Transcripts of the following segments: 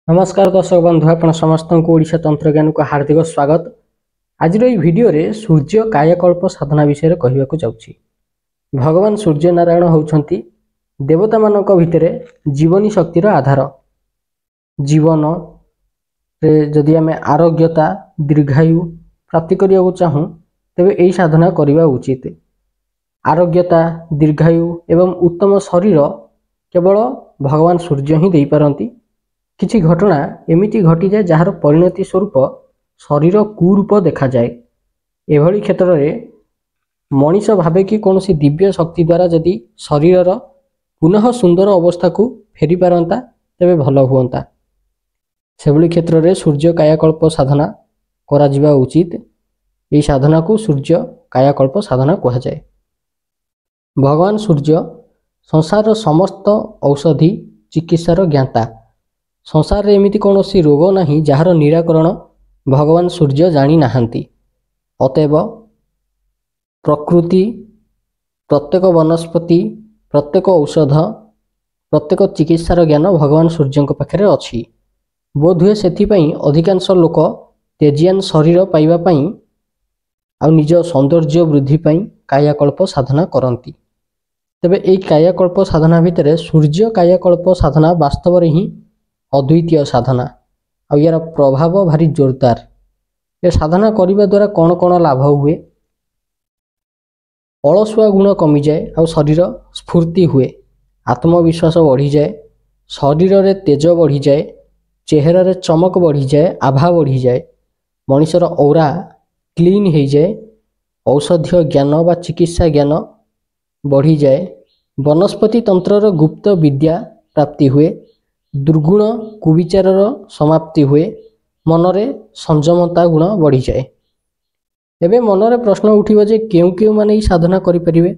नमस्कार दर्शक बंधु आपण समस्त को ओडिशा तंत्र ज्ञान को हार्दिक स्वागत। आज भिडियो रे सूर्य कायाकल्प साधना विषय कहवाक जाउछि। भगवान सूर्य नारायण होउछंती देवता मानक भितरे जीवनी शक्तिर आधार। जीवन रे जदि आमे आरोग्यता दीर्घायु प्राप्ति करिया चाहूँ तेबे एही साधना करिवा उचित। आरोग्यता दीर्घायु एवं उत्तम शरीर केवल भगवान सूर्य ही देई पारंती। किछि घटना एमिति घटी जाए जार परिणति स्वरूप शरीर कुरूप देखा जाए। एभली क्षेत्र में मनीष भावे कि कौन दिव्य शक्ति द्वारा जदि शरीर पुनः सुंदर अवस्था को फेरी पारंता तेबे भल हुअंता। सेभली क्षेत्र में सूर्य कायाकल्प साधना करा जिबा उचित। यही साधना को सूर्य कायाकल्प साधना कहा जाए। भगवान सूर्य संसार समस्त औषधि चिकित्सार ज्ञाता। संसार रे एमिति कौन रोग नहीं जार निराकरण भगवान सूर्य जानी नाहांती। अतएव प्रकृति प्रत्येक वनस्पति प्रत्येक औषध प्रत्येक चिकित्सार ज्ञान भगवान सूर्य पाखे अच्छी। बोधहुए से अधिकांश लोक तेजियान शरीर पाइबा पई आ निज सौंदर्य वृद्धि पई कायाकल्प साधना करती। तेबे एई कायाकल्प साधना भितर सूर्य कायाकल्प साधना वास्तव रे ही अद्वितीय साधना और यार प्रभाव भारी जोरदार। ये साधना करने द्वारा कौन कौन लाभ हुए? अलसुआ गुण कमी जाए और शरीर स्फूर्ति हुए, आत्मविश्वास बढ़ी जाए, शरीर रे तेज बढ़ी जाए, चेहरा रे चमक बढ़ी जाए, आभा बढ़ी जाए, मनीषर औरा क्लीन हो जाए, औषधीय ज्ञान व चिकित्सा ज्ञान बढ़ी जाए, वनस्पति तंत्र गुप्त विद्या प्राप्ति हुए, दुर्गुण कुविचार समाप्ति हुए, मनरे संयमता गुण बढ़ी जाए। एबे मनरे प्रश्न उठिबो जे केउ केउ माने साधना करि परिबे?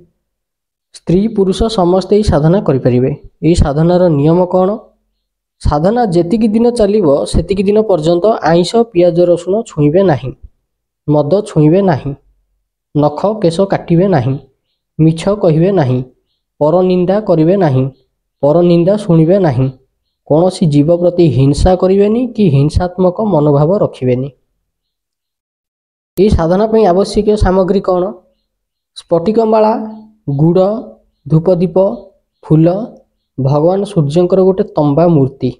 स्त्री पुरुष समस्ते साधना करि परिबे। एही साधनार नियम कौन? साधना जेतिकी दिन चलिबो सेतिकी दिन पर्यंत आइंष पियाज रसुण छुईबे नाही, मद छुईबे नाही, नख केश काटिबे नाही, मिछ कहिबे नाही, पर निंदा करिबे नाही, पर निंदा शुणिबे नाही, कौन सी जीव प्रति हिंसा करिवेनी कि हिंसात्मक मनोभाव रखिवेनी। यह साधना पई आवश्यक सामग्री कौन? स्फटिकमाला, गुड़, धूपदीप, फूल, भगवान सूर्यंकर गोटे तंबा मूर्ति।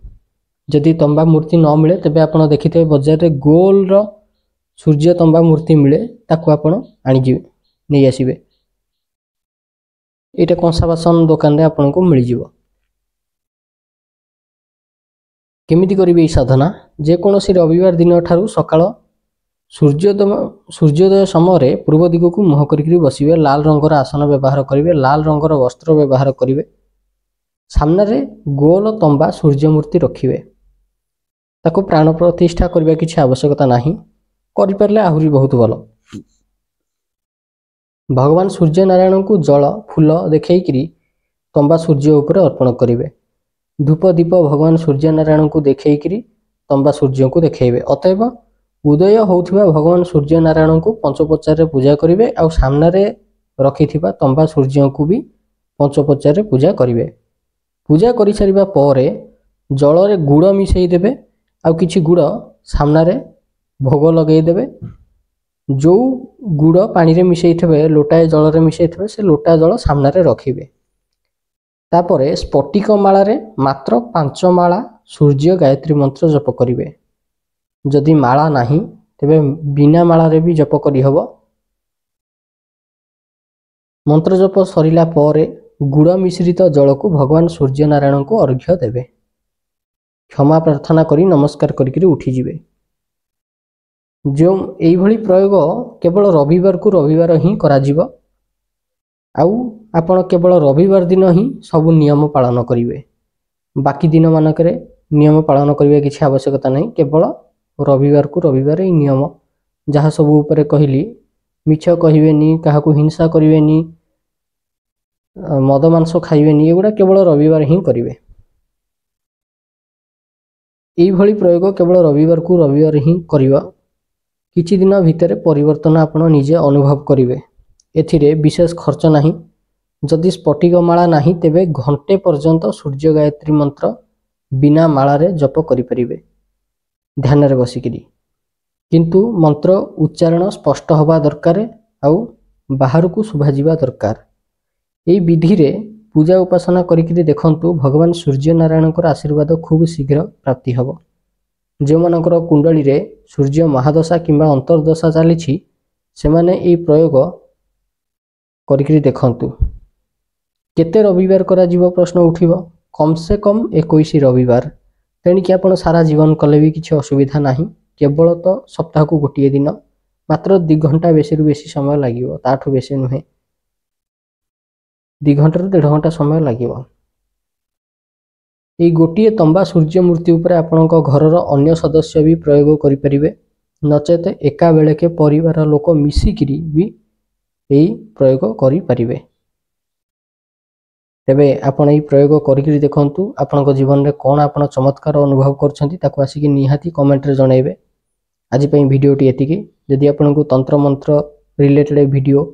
जदि तंबा मूर्ति न मिले तेबे आपण देखिथे बाजार रे गोल रो सूर्य तंबा मूर्ति मिले, ताकू आपण आनी जिवे नै आसीबे। एटा कंसा बासन दुकान रे आपण को मिल जिवो। केमिति करिवे ई साधना? जेकोसी रविवार दिन ठारू सकाळ सूर्योदय समय पूर्व दिग को मुह करिक बसिबे। लाल रंगर आसन व्यवहार करिवे, लाल रंगर वस्त्र व्यवहार करिवे, सामने रे गोल तंबा सूर्य मूर्ति रखिवे। ताको प्राण प्रतिष्ठा करबा किछि आवश्यकता नाही, करि परले आहुरी बहुत भल। भगवान सूर्य नारायण को जल फूल देखैकरी तंबा सूर्य ऊपर अर्पण करिवे। धूप दीप भगवान सूर्य नारायण को देखैकरी तंबा सूर्य को देखेबे। अतएव उदय होउथिबा भगवान सूर्य नारायण को पंचोपचार रे पूजा करिवे और सामने रे रखिथिबा तंबा सूर्य को भी पंचोपचार रे पूजा करिवे। पूजा करि सारिबा परे जल रे गुड़ मिसई देबे और किछि गुड़ सामने रे भोग लगेई देबे। जो गुड़ पानी रे मिसई थबे लोटाए जल रे मिसई थबे से लोटा जल सामने रे रखिबे। तापरे स्फटिक माला रे मात्र 5 माला सूर्य गायत्री मंत्र जप करिवे। जदि माला नाही तेबे बिना माला रे भी जप करि हबो। मंत्र जप सरिला परे गुड़ मिश्रित जल को भगवान सूर्य नारायण को अर्घ्य देबे। क्षमा प्रार्थना करी नमस्कार करिक उठी जिवे। जो एई भली प्रयोग केवल रविवार को रविवार ही करा जिवो। आउ आपण केवल रविवार दिन ही सब नियम पालन करिवे। बाकी दिन मानकरे नियम पालन करिवे किछि आवश्यकता नहीं। केवल रविवार को रविवार ही नियम जहाँ सब ऊपर कहली, मिछ कहिवेनी, काहाकू हिंसा करिवेनी, मद मांस खाइवेनी, एगुड़ा केवल रविवार ही करिवे। एई भली प्रयोग केवल रविवार को रविवार ही करिवा। किछि दिन भितर परिवर्तन आपण निजे अनुभव करिवे। एथिरे विशेष खर्च नहीं। जदि स्फटिक माला नहीं तेबे घंटे पर्यंत सूर्य गायत्री मंत्र बिना मालारे जप करिपरिबे ध्यान रे बसिकिरी किंतु मंत्र उच्चारण स्पष्ट हवा दरकार आउ बाहर को शुभा जीवा दरकार। यही विधि रे पूजा उपासना करिकिरी देखंतु भगवान सूर्य नारायण आशीर्वाद खूब शीघ्र प्राप्ति हब। जो मानकर कुंडली रे सूर्य महादशा किंबा अंतर्दशा चली से माने यही प्रयोग करिकिरी देखंतु। केते रविवार करा जीव प्रश्न उठिबो कम से कम 21 रविवार तेणिक आप सारा जीवन कले भी किसी असुविधा ना केवल तो सप्ताह को गोटे दिन मात्र 2 घंटा बेसी बेसी समय लगे ताठू बेसी नुहे 2 घंटा 1.5 घंटा समय लगे। ये गोटे तंबा सूर्य मूर्ति उपर आपण घर अन्य सदस्य भी प्रयोग करें नचेत एका बेलके परिवार लोक मिसिकिरी भी यही प्रयोग करें। तेबे आपण यही प्रयोग करिकिरी देखंतु आपन जीवन में कौन आप चमत्कार अनुभव करछंती आसिकी निहाती कमेंट रे जनइबे। आज पई वीडियोटी एतिकी। जदि आपन को तंत्र मंत्र रिलेटेड वीडियो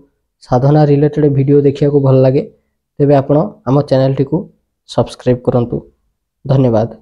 साधना रिलेटेड वीडियो देखिया को भल लागे तेबे आपण आम चैनल टी को सब्सक्राइब करंतु। धन्यवाद।